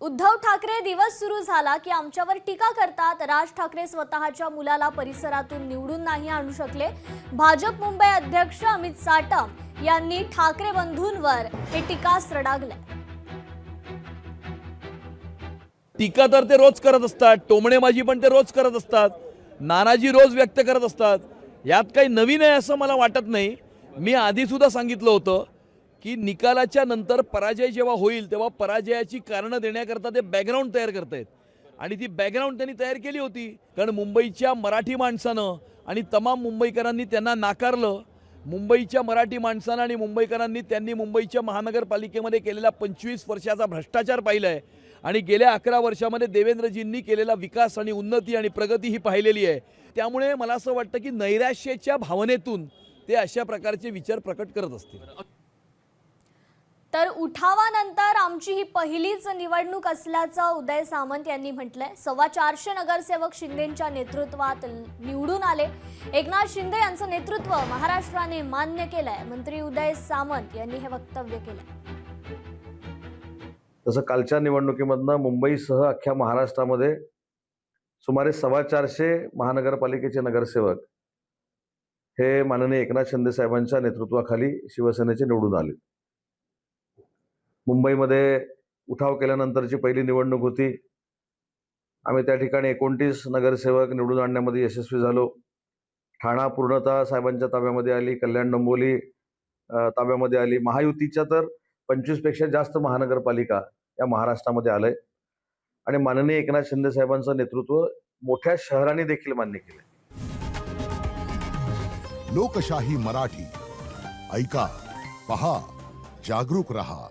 उद्धव ठाकरे दिवस सुरू झाला की आमच्यावर टीका करतात। राज ठाकरे स्वतःच्या मुलाला परिसरातून निवडून नाही आणू शकले। भाजप मुंबई अध्यक्ष अमित साटम यांनी ठाकरे बंधूंवर हे टीकास्त्र डागले। टीका तर ते रोज करत असतात, टोमणेबाजी पण ते रोज करत असतात, नाराजी रोज व्यक्त करत असतात। यात काही नवीन आहे असं मला वाटत नाही। मी आधी सुद्धा सांगितलं होतं की निकालाच्या नंतर पराजय जेव्हा होईल तेव्हा पराजयाची कारणं देण्याकरता ते बॅकग्राऊंड तयार करतायत आणि ती बॅकग्राऊंड त्यांनी तयार केली होती। कारण मुंबईच्या मराठी माणसानं आणि तमाम मुंबईकरांनी त्यांना नाकारलं। मुंबईच्या मराठी माणसानं आणि मुंबईकरांनी त्यांनी मुंबईच्या महानगरपालिकेमध्ये केलेला 25 वर्षाचा भ्रष्टाचार पाहिलाय आणि गेल्या 11 वर्षामध्ये देवेंद्रजींनी केलेला विकास आणि उन्नती आणि प्रगती ही पाहिलेली आहे। त्यामुळे मला असं वाटतं की नैराश्याच्या भावनेतून ते अशा प्रकारचे विचार प्रकट करत असतील। तर उठावानंतर आमची ही पहिलीच निवडणूक असल्याचं उदय सामंत यांनी म्हटलंय। 425 नगरसेवक शिंदेंच्या नेतृत्वात निवडून आले। एकनाथ शिंदे यांचं नेतृत्व महाराष्ट्राने मान्य केलंय। मंत्री उदय सामंत यांनी हे वक्तव्य केलंय। तसं कालच्या निवडणुकीमधनं मुंबईसह अख्ख्या महाराष्ट्रामध्ये सुमारे 425 महानगरपालिकेचे नगरसेवक हे माननीय एकनाथ शिंदे साहेबांच्या नेतृत्वाखाली शिवसेनेचे निवडून आले। मुंबईमध्ये उठाव केल्यानंतरची पहिली निवडणूक होती। आम्ही त्या ठिकाणी 29 नगरसेवक निवडून आणण्यामध्ये यशस्वी झालो। ठाणा पूर्णतः साहेबांच्या ताब्यामध्ये आली, कल्याण डोंबिवली ताब्यामध्ये आली। महायुतीच्या तर 25 पेक्षा जास्त महानगरपालिका या महाराष्ट्रामध्ये आलंय आणि माननीय एकनाथ शिंदे साहेबांचं नेतृत्व मोठ्या शहरांनी देखील मान्य केलंय। लोकशाही मराठी ऐका, पहा, जागरूक रहा।